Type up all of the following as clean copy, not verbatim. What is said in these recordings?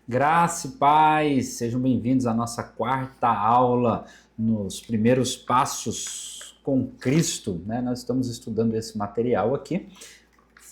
Graça e paz, sejam bem-vindos à nossa quarta aula nos primeiros passos com Cristo, né? Nós estamos estudando esse material aqui,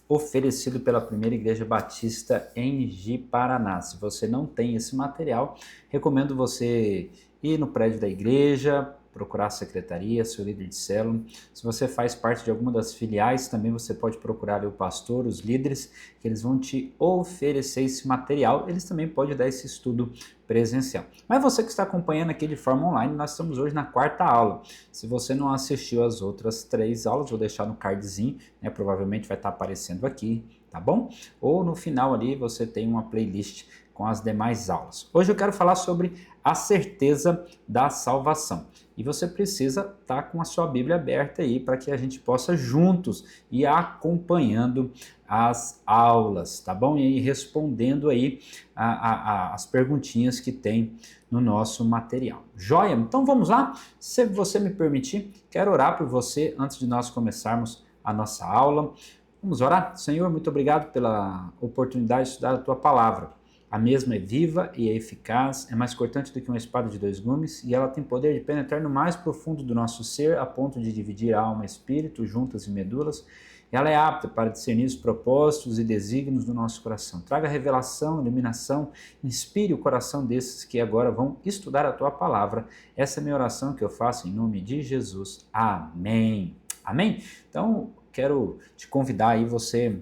oferecido pela Primeira Igreja Batista em Ji-Paraná. Se você não tem esse material, recomendo você ir no prédio da igreja, procurar a secretaria, seu líder de célula. Se você faz parte de alguma das filiais, também você pode procurar ali o pastor, os líderes, que eles vão te oferecer esse material. Eles também podem dar esse estudo presencial. Mas você que está acompanhando aqui de forma online, nós estamos hoje na quarta aula. Se você não assistiu às outras 3 aulas, vou deixar no cardzinho, né? Provavelmente vai estar aparecendo aqui, tá bom? Ou no final ali você tem uma playlist com as demais aulas. Hoje eu quero falar sobre a certeza da salvação. E você precisa estar com a sua Bíblia aberta aí para que a gente possa juntos ir acompanhando as aulas, tá bom? E respondendo aí as perguntinhas que tem no nosso material. Joia? Então vamos lá? Se você me permitir, quero orar por você antes de nós começarmos a nossa aula. Vamos orar? Senhor, muito obrigado pela oportunidade de estudar a Tua Palavra. A mesma é viva e é eficaz, é mais cortante do que uma espada de 2 gumes, e ela tem poder de penetrar no mais profundo do nosso ser, a ponto de dividir alma e espírito, juntas e medulas. Ela é apta para discernir os propósitos e desígnios do nosso coração. Traga revelação, iluminação, inspire o coração desses que agora vão estudar a Tua Palavra. Essa é a minha oração que eu faço em nome de Jesus. Amém. Amém? Então, quero te convidar aí você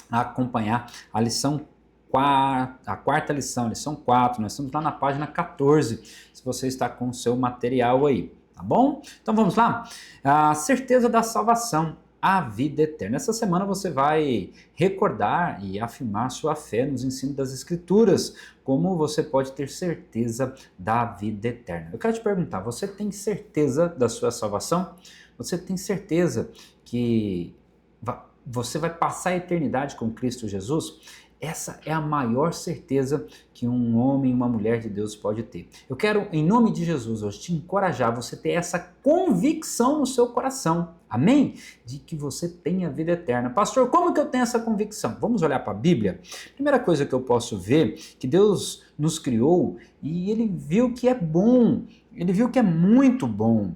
a acompanhar a lição a quarta lição, lição 4, nós estamos lá na página 14, se você está com o seu material aí, tá bom? Então vamos lá? A certeza da salvação, a vida eterna. Essa semana você vai recordar e afirmar sua fé nos ensinos das Escrituras, como você pode ter certeza da vida eterna. Eu quero te perguntar, você tem certeza da sua salvação? Você tem certeza que você vai passar a eternidade com Cristo Jesus? Essa é a maior certeza que um homem e uma mulher de Deus pode ter. Eu quero, em nome de Jesus, hoje te encorajar a você ter essa convicção no seu coração. Amém? De que você tem a vida eterna. Pastor, como que eu tenho essa convicção? Vamos olhar para a Bíblia? Primeira coisa que eu posso ver, que Deus nos criou e Ele viu que é bom. Ele viu que é muito bom.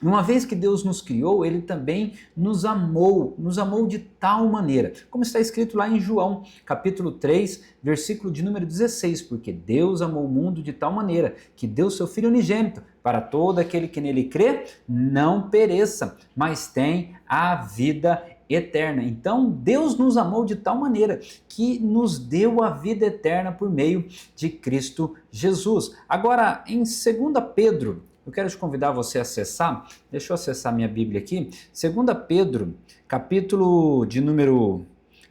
Uma vez que Deus nos criou, Ele também nos amou de tal maneira, como está escrito lá em João, capítulo 3, versículo de número 16, porque Deus amou o mundo de tal maneira, que deu seu Filho unigênito, para todo aquele que nele crê, não pereça, mas tem a vida eterna. Então, Deus nos amou de tal maneira, que nos deu a vida eterna por meio de Cristo Jesus. Agora, em 2 Pedro, eu quero te convidar você a acessar, deixa eu acessar minha Bíblia aqui, 2 Pedro, capítulo de número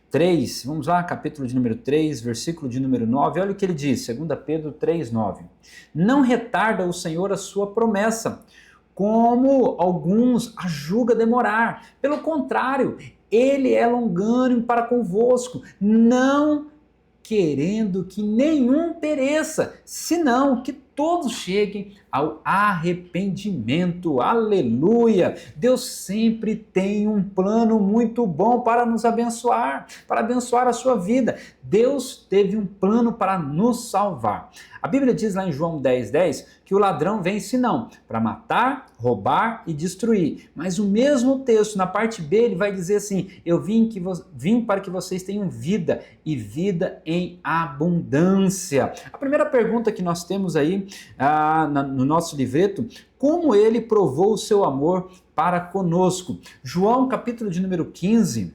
3, vamos lá, capítulo de número 3, versículo de número 9, olha o que ele diz, 2 Pedro 3, 9. Não retarda o Senhor a sua promessa, como alguns a julga demorar. Pelo contrário, Ele é longânimo para convosco, não querendo que nenhum pereça, senão que todos cheguem ao arrependimento. Aleluia! Deus sempre tem um plano muito bom para nos abençoar, para abençoar a sua vida. Deus teve um plano para nos salvar. A Bíblia diz lá em João 10:10 que o ladrão vem senão para matar, roubar e destruir. Mas o mesmo texto, na parte B, ele vai dizer assim: eu vim para que vocês tenham vida e vida em abundância. A primeira pergunta que nós temos aí no nosso livreto, como ele provou o seu amor para conosco? João, capítulo de número 15,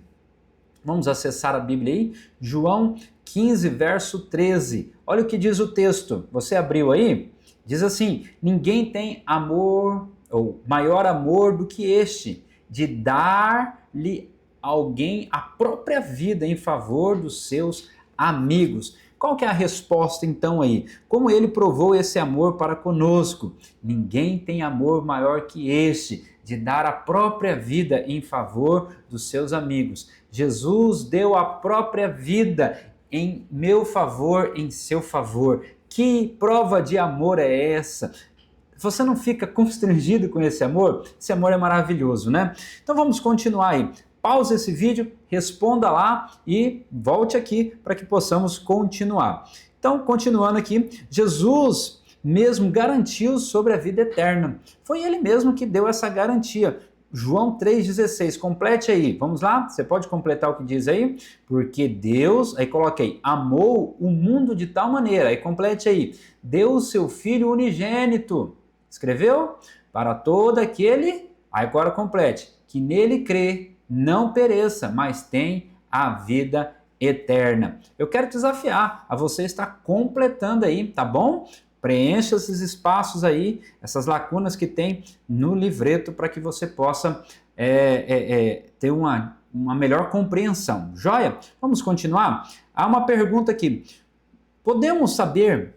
vamos acessar a Bíblia aí? João 15, verso 13. Olha o que diz o texto. Você abriu aí? Diz assim: ninguém tem amor, ou maior amor do que este, de dar-lhe alguém a própria vida em favor dos seus amigos. Qual que é a resposta então aí? Como ele provou esse amor para conosco? Ninguém tem amor maior que este, de dar a própria vida em favor dos seus amigos. Jesus deu a própria vida em meu favor, em seu favor. Que prova de amor é essa? Você não fica constrangido com esse amor? Esse amor é maravilhoso, né? Então vamos continuar aí. pause esse vídeo, responda lá e volte aqui para que possamos continuar. Então, continuando aqui, Jesus mesmo garantiu sobre a vida eterna. Foi ele mesmo que deu essa garantia. João 3,16, complete aí, vamos lá? Você pode completar o que diz aí? Porque Deus, aí coloquei, amou o mundo de tal maneira, aí complete aí, deu o seu Filho unigênito, escreveu? Para todo aquele, aí agora complete, que nele crê, não pereça, mas tem a vida eterna. Eu quero te desafiar a você estar completando aí, tá bom? Preencha esses espaços aí, essas lacunas que tem no livreto para que você possa ter uma melhor compreensão. Joia? Vamos continuar? Há uma pergunta aqui. Podemos saber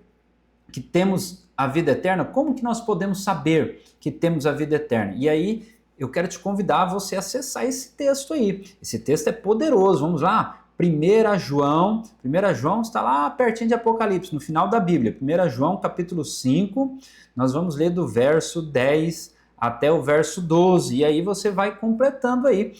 que temos a vida eterna? Como que nós podemos saber que temos a vida eterna? E aí eu quero te convidar a você acessar esse texto aí. Esse texto é poderoso. Vamos lá? 1 João está lá pertinho de Apocalipse, no final da Bíblia. 1 João capítulo 5, nós vamos ler do verso 10 até o verso 12. E aí você vai completando aí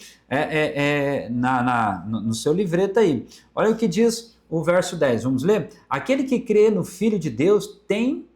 no seu livreto aí. Olha o que diz o verso 10, vamos ler? Aquele que crê no Filho de Deus tem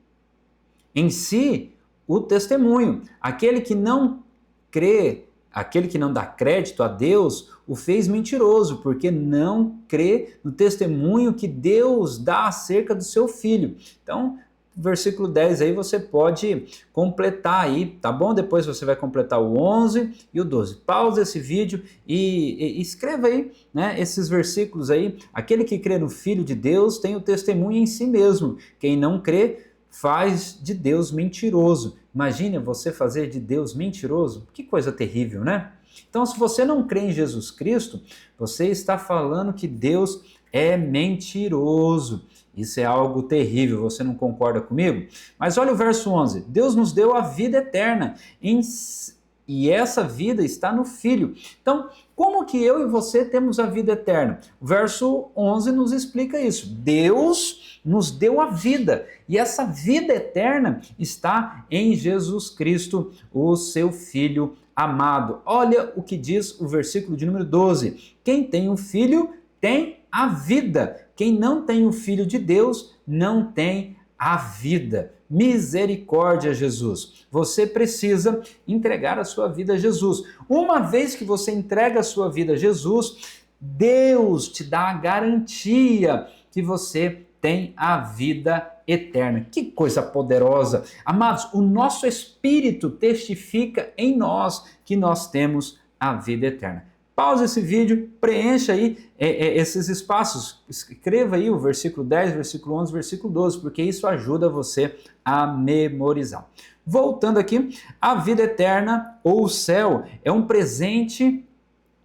em si o testemunho. Aquele que não crê, aquele que não dá crédito a Deus, o fez mentiroso, porque não crê no testemunho que Deus dá acerca do seu Filho. Então, versículo 10 aí você pode completar aí, tá bom? Depois você vai completar o 11 e o 12. Pausa esse vídeo e escreva aí, né, esses versículos aí. Aquele que crê no Filho de Deus tem o testemunho em si mesmo. Quem não crê faz de Deus mentiroso. Imagine você fazer de Deus mentiroso. Que coisa terrível, né? Então, se você não crê em Jesus Cristo, você está falando que Deus é mentiroso. Isso é algo terrível, você não concorda comigo? Mas olha o verso 11. Deus nos deu a vida eterna e essa vida está no Filho. Então, como que eu e você temos a vida eterna? O verso 11 nos explica isso. Deus nos deu a vida e essa vida eterna está em Jesus Cristo, o seu Filho amado. Olha o que diz o versículo de número 12. Quem tem um filho tem a vida. Quem não tem o Filho de Deus não tem a vida. Misericórdia, Jesus. Você precisa entregar a sua vida a Jesus. Uma vez que você entrega a sua vida a Jesus, Deus te dá a garantia que você tem a vida eterna. Que coisa poderosa. Amados, o nosso Espírito testifica em nós que nós temos a vida eterna. Pausa esse vídeo, preencha aí esses espaços, escreva aí o versículo 10, versículo 11, versículo 12, porque isso ajuda você a memorizar. Voltando aqui, a vida eterna ou o céu é um presente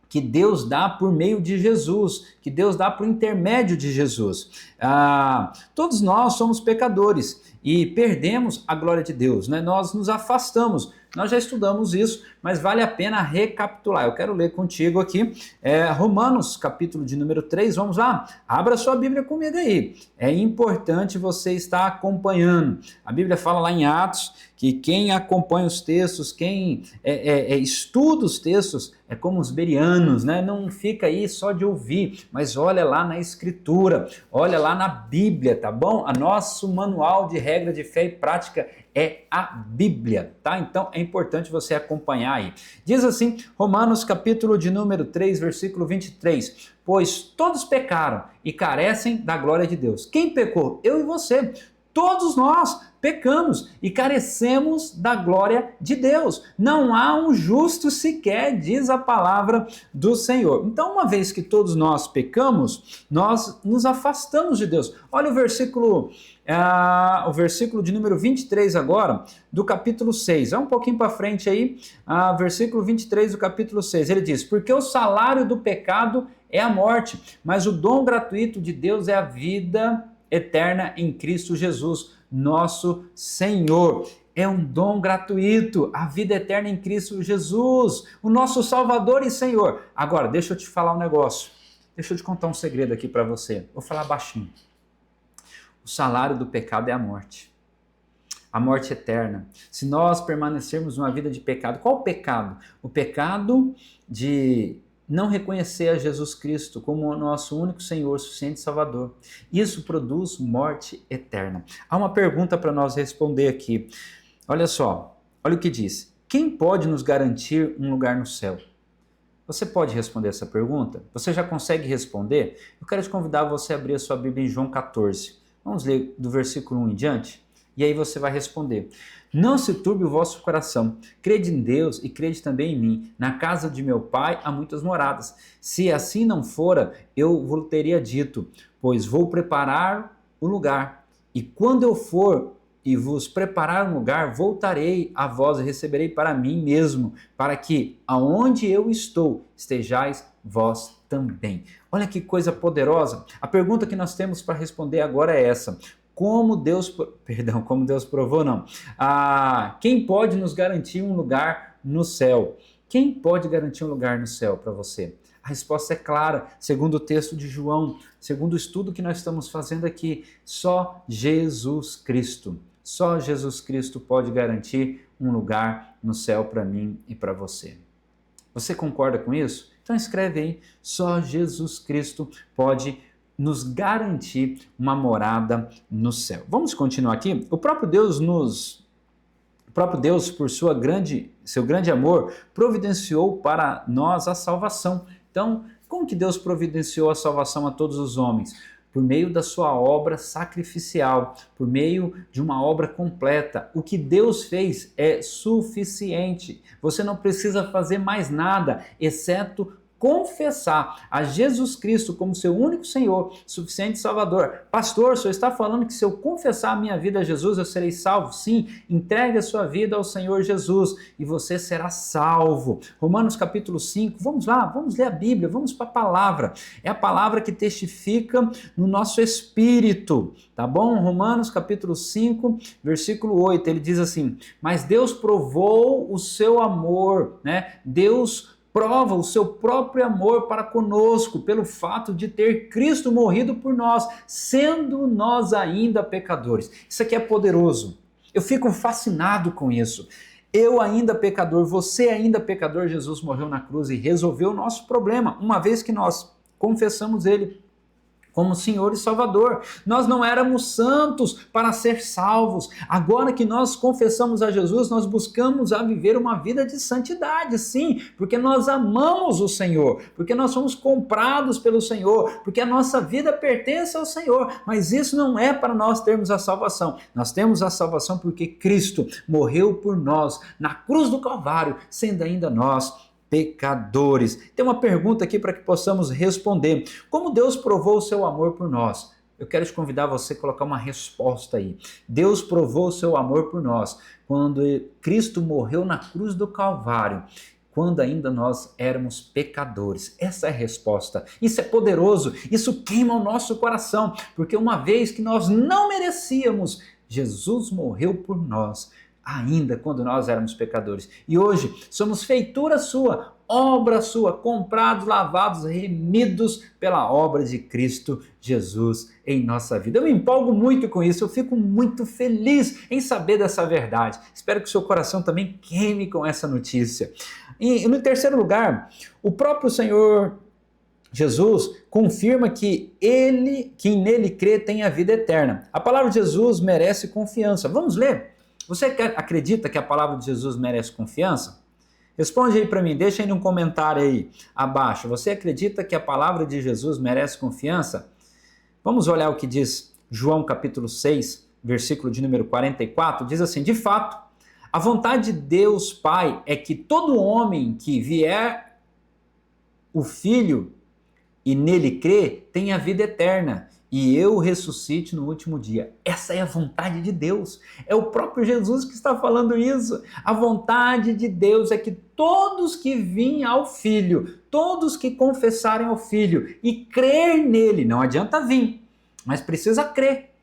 que Deus dá por meio de Jesus, que Deus dá por intermédio de Jesus. Todos nós somos pecadores e perdemos a glória de Deus, né? Nós nos afastamos. Nós já estudamos isso, mas vale a pena recapitular. Eu quero ler contigo aqui Romanos, capítulo de número 3. Vamos lá? Abra sua Bíblia comigo aí. É importante você estar acompanhando. A Bíblia fala lá em Atos que quem acompanha os textos, quem estuda os textos, é como os bereanos, né? Não fica aí só de ouvir, mas olha lá na Escritura, olha lá na Bíblia, tá bom? A nosso manual de regra de fé e prática é a Bíblia, tá? Então é importante você acompanhar aí. Diz assim, Romanos capítulo de número 3, versículo 23, pois todos pecaram e carecem da glória de Deus. Quem pecou? Eu e você. Todos nós pecamos e carecemos da glória de Deus. Não há um justo sequer, diz a palavra do Senhor. Então, uma vez que todos nós pecamos, nós nos afastamos de Deus. Olha o versículo de número 23 agora, do capítulo 6. É um pouquinho para frente aí, versículo 23 do capítulo 6. Ele diz, porque o salário do pecado é a morte, mas o dom gratuito de Deus é a vida eterna em Cristo Jesus, nosso Senhor. É um dom gratuito, a vida eterna em Cristo Jesus, o nosso Salvador e Senhor. Agora, deixa eu te falar um negócio. Deixa eu te contar um segredo aqui para você. Vou falar baixinho. O salário do pecado é a morte. A morte eterna. Se nós permanecermos numa vida de pecado, qual o pecado? O pecado de não reconhecer a Jesus Cristo como o nosso único Senhor, suficiente Salvador. Isso produz morte eterna. Há uma pergunta para nós responder aqui. Olha só, olha o que diz. Quem pode nos garantir um lugar no céu? Você pode responder essa pergunta? Você já consegue responder? Eu quero te convidar a você abrir a sua Bíblia em João 14. Vamos ler do versículo 1 em diante? E aí você vai responder. Não se turbe o vosso coração. Crede em Deus e crede também em mim. Na casa de meu Pai há muitas moradas. Se assim não fora, eu vos teria dito, pois vou preparar o lugar. E quando eu for e vos preparar um lugar, voltarei a vós e receberei para mim mesmo, para que aonde eu estou, estejais vós também. Olha que coisa poderosa. A pergunta que nós temos para responder agora é essa. Como Deus provou, não. Quem pode nos garantir um lugar no céu? Quem pode garantir um lugar no céu para você? A resposta é clara, segundo o texto de João, segundo o estudo que nós estamos fazendo aqui, só Jesus Cristo. Só Jesus Cristo pode garantir um lugar no céu para mim e para você. Você concorda com isso? Então escreve aí, só Jesus Cristo pode nos garantir uma morada no céu. Vamos continuar aqui? O próprio Deus, por seu grande amor, providenciou para nós a salvação. Então, como que Deus providenciou a salvação a todos os homens? Por meio da sua obra sacrificial, por meio de uma obra completa. O que Deus fez é suficiente. Você não precisa fazer mais nada, exceto confessar a Jesus Cristo como seu único Senhor, suficiente Salvador. Pastor, o senhor está falando que se eu confessar a minha vida a Jesus, eu serei salvo? Sim, entregue a sua vida ao Senhor Jesus e você será salvo. Romanos capítulo 5, vamos lá, vamos ler a Bíblia, vamos para a palavra. É a palavra que testifica no nosso espírito, tá bom? Romanos capítulo 5, versículo 8, ele diz assim, mas Deus provou o seu amor, né? Deus prova o seu próprio amor para conosco, pelo fato de ter Cristo morrido por nós, sendo nós ainda pecadores. Isso aqui é poderoso. Eu fico fascinado com isso. Eu ainda pecador, você ainda pecador, Jesus morreu na cruz e resolveu o nosso problema, uma vez que nós confessamos Ele como Senhor e Salvador. Nós não éramos santos para ser salvos. Agora que nós confessamos a Jesus, nós buscamos a viver uma vida de santidade, sim, porque nós amamos o Senhor, porque nós somos comprados pelo Senhor, porque a nossa vida pertence ao Senhor, mas isso não é para nós termos a salvação. Nós temos a salvação porque Cristo morreu por nós na cruz do Calvário, sendo ainda nós pecadores. Tem uma pergunta aqui para que possamos responder. Como Deus provou o seu amor por nós? Eu quero te convidar a você colocar uma resposta aí. Deus provou o seu amor por nós quando Cristo morreu na cruz do Calvário, quando ainda nós éramos pecadores. Essa é a resposta. Isso é poderoso, isso queima o nosso coração, porque uma vez que nós não merecíamos, Jesus morreu por nós, ainda quando nós éramos pecadores. E hoje somos feitura sua, obra sua, comprados, lavados, remidos pela obra de Cristo Jesus em nossa vida. Eu me empolgo muito com isso, eu fico muito feliz em saber dessa verdade. Espero que o seu coração também queime com essa notícia. E no terceiro lugar, o próprio Senhor Jesus confirma que quem nele crê tem a vida eterna. A palavra de Jesus merece confiança. Vamos ler? Você acredita que a palavra de Jesus merece confiança? Responde aí para mim, deixa aí um comentário aí abaixo. Você acredita que a palavra de Jesus merece confiança? Vamos olhar o que diz João capítulo 6, versículo de número 44. Diz assim, de fato, a vontade de Deus Pai é que todo homem que vier o Filho e nele crê tenha a vida eterna. E eu ressuscite no último dia. Essa é a vontade de Deus. É o próprio Jesus que está falando isso. A vontade de Deus é que todos que vêm ao Filho, todos que confessarem ao Filho e crer nele, não adianta vir, mas precisa crer.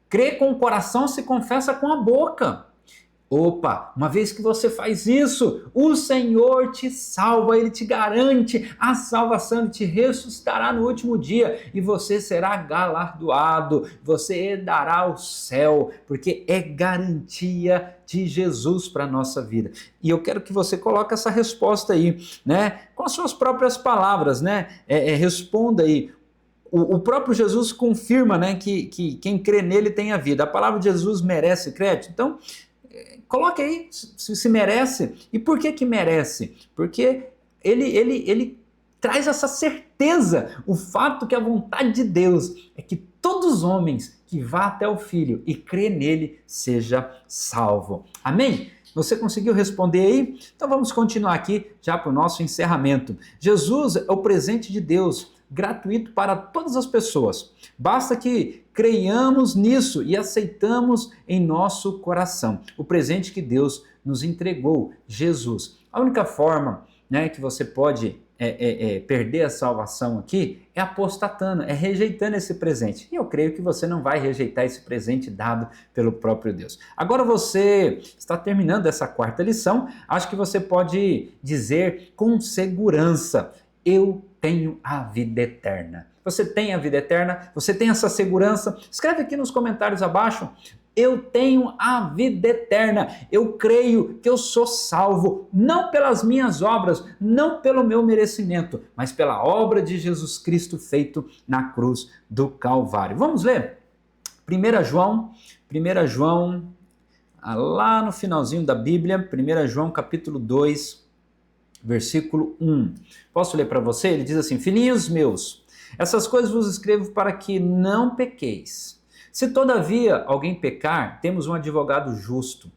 Crer com o coração se confessa com a boca. Opa, uma vez que você faz isso, o Senhor te salva, Ele te garante a salvação, Ele te ressuscitará no último dia e você será galardoado, você herdará o céu, porque é garantia de Jesus para a nossa vida. E eu quero que você coloque essa resposta aí, né, com as suas próprias palavras, né, responda aí. O próprio Jesus confirma, né, que quem crê nele tem a vida. A palavra de Jesus merece crédito? Então, coloque aí se merece. E por que merece? Porque ele traz essa certeza, o fato que a vontade de Deus é que todos os homens que vá até o Filho e crê nele seja salvo. Amém? Você conseguiu responder aí? Então vamos continuar aqui já para o nosso encerramento. Jesus é o presente de Deus, gratuito para todas as pessoas. Basta que creiamos nisso e aceitamos em nosso coração o presente que Deus nos entregou, Jesus. A única forma, né, que você pode perder a salvação aqui é apostatando, é rejeitando esse presente. E eu creio que você não vai rejeitar esse presente dado pelo próprio Deus. Agora você está terminando essa quarta lição, acho que você pode dizer com segurança: eu tenho a vida eterna. Você tem a vida eterna? Você tem essa segurança? Escreve aqui nos comentários abaixo. Eu tenho a vida eterna. Eu creio que eu sou salvo, não pelas minhas obras, não pelo meu merecimento, mas pela obra de Jesus Cristo feito na cruz do Calvário. Vamos ler? 1 João, lá no finalzinho da Bíblia, 1 João capítulo 2, versículo 1. Posso ler para você? Ele diz assim: filhinhos meus, essas coisas vos escrevo para que não pequeis. Se todavia alguém pecar, temos um advogado justo,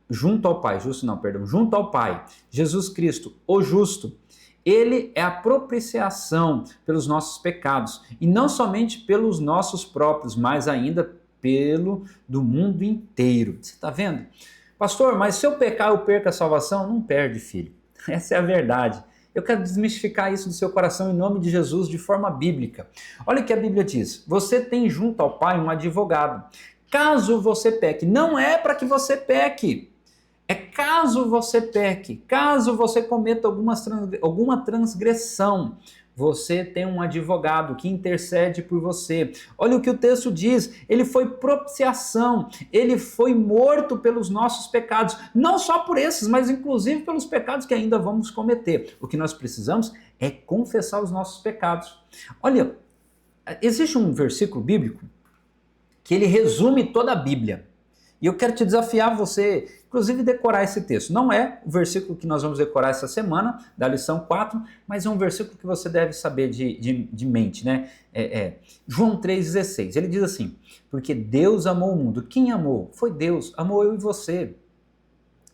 junto ao Pai, junto ao Pai, Jesus Cristo, o justo. Ele é a propiciação pelos nossos pecados, e não somente pelos nossos próprios, mas ainda pelo do mundo inteiro. Você está vendo? Pastor, mas se eu pecar, eu perco a salvação? Não perde, filho. Essa é a verdade. Eu quero desmistificar isso do seu coração em nome de Jesus de forma bíblica. Olha o que a Bíblia diz: você tem junto ao Pai um advogado. Caso você peque, não é para que você peque, é caso você peque, caso você cometa alguma transgressão, você tem um advogado que intercede por você. Olha o que o texto diz: ele foi propiciação, ele foi morto pelos nossos pecados, não só por esses, mas inclusive pelos pecados que ainda vamos cometer. O que nós precisamos é confessar os nossos pecados. Olha, existe um versículo bíblico que ele resume toda a Bíblia. E eu quero te desafiar você, inclusive, decorar esse texto. Não é o versículo que nós vamos decorar essa semana, da lição 4, mas é um versículo que você deve saber de mente, né? João 3,16. Ele diz assim: porque Deus amou o mundo. Quem amou? Foi Deus. Amou eu e você.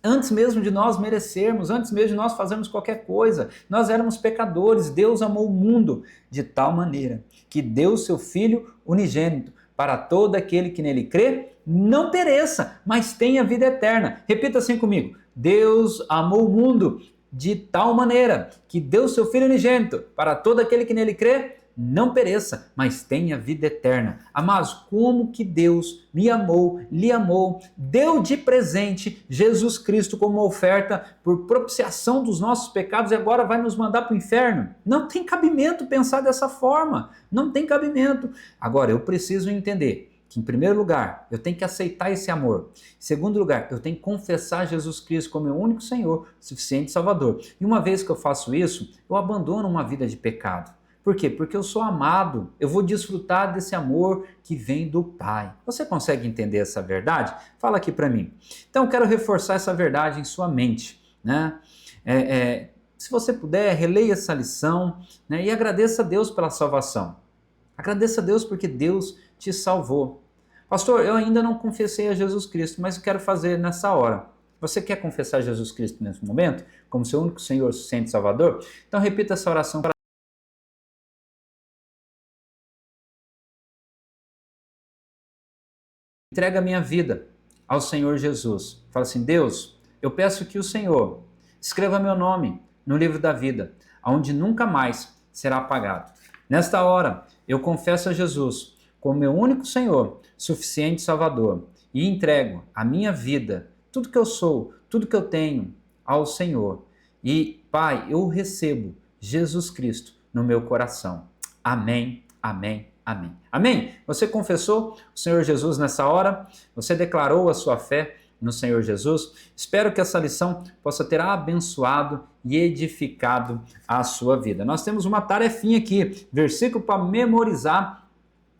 Antes mesmo de nós merecermos, antes mesmo de nós fazermos qualquer coisa, nós éramos pecadores. Deus amou o mundo de tal maneira que deu o seu Filho unigênito para todo aquele que nele crê, não pereça, mas tenha vida eterna. Repita assim comigo: Deus amou o mundo de tal maneira que deu seu Filho unigênito para todo aquele que nele crê, não pereça, mas tenha vida eterna. Amados, como que Deus me amou, lhe amou, deu de presente Jesus Cristo como oferta por propiciação dos nossos pecados e agora vai nos mandar para o inferno? Não tem cabimento pensar dessa forma, não tem cabimento. Agora, eu preciso entender que, em primeiro lugar, eu tenho que aceitar esse amor. Em segundo lugar, eu tenho que confessar Jesus Cristo como meu único Senhor, suficiente Salvador. E uma vez que eu faço isso, eu abandono uma vida de pecado. Por quê? Porque eu sou amado, eu vou desfrutar desse amor que vem do Pai. Você consegue entender essa verdade? Fala aqui para mim. Então eu quero reforçar essa verdade em sua mente, né? Se você puder, releia essa lição, né? E agradeça a Deus pela salvação. Agradeça a Deus porque Deus te salvou. Pastor, eu ainda não confessei a Jesus Cristo, mas eu quero fazer nessa hora. Você quer confessar Jesus Cristo nesse momento como seu único Senhor, suficiente Salvador? Então repita essa oração para entrega a minha vida ao Senhor Jesus. Fala assim: Deus, eu peço que o Senhor escreva meu nome no livro da vida, onde nunca mais será apagado. Nesta hora, eu confesso a Jesus como meu único Senhor, suficiente Salvador, e entrego a minha vida tudo que eu sou, tudo que eu tenho ao Senhor. E, Pai, eu recebo Jesus Cristo no meu coração. Amém, amém, amém. Amém? Você confessou o Senhor Jesus nessa hora? Você declarou a sua fé no Senhor Jesus? Espero que essa lição possa ter abençoado e edificado a sua vida. Nós temos uma tarefinha aqui, versículo para memorizar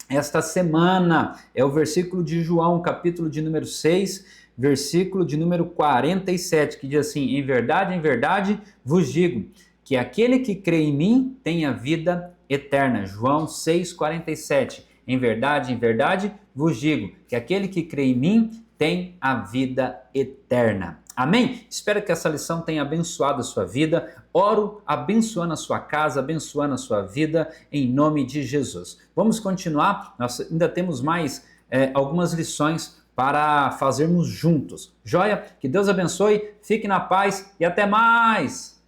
esta semana. É o versículo de João, capítulo de número 6, versículo de número 47, que diz assim: em verdade vos digo, que aquele que crê em mim tem a vida eterna. João 6,47. Em verdade vos digo, que aquele que crê em mim tem a vida eterna. Amém? Espero que essa lição tenha abençoado a sua vida. Oro abençoando a sua casa, abençoando a sua vida, em nome de Jesus. Vamos continuar, nós ainda temos mais algumas lições para fazermos juntos. Joia? Que Deus abençoe, fique na paz e até mais!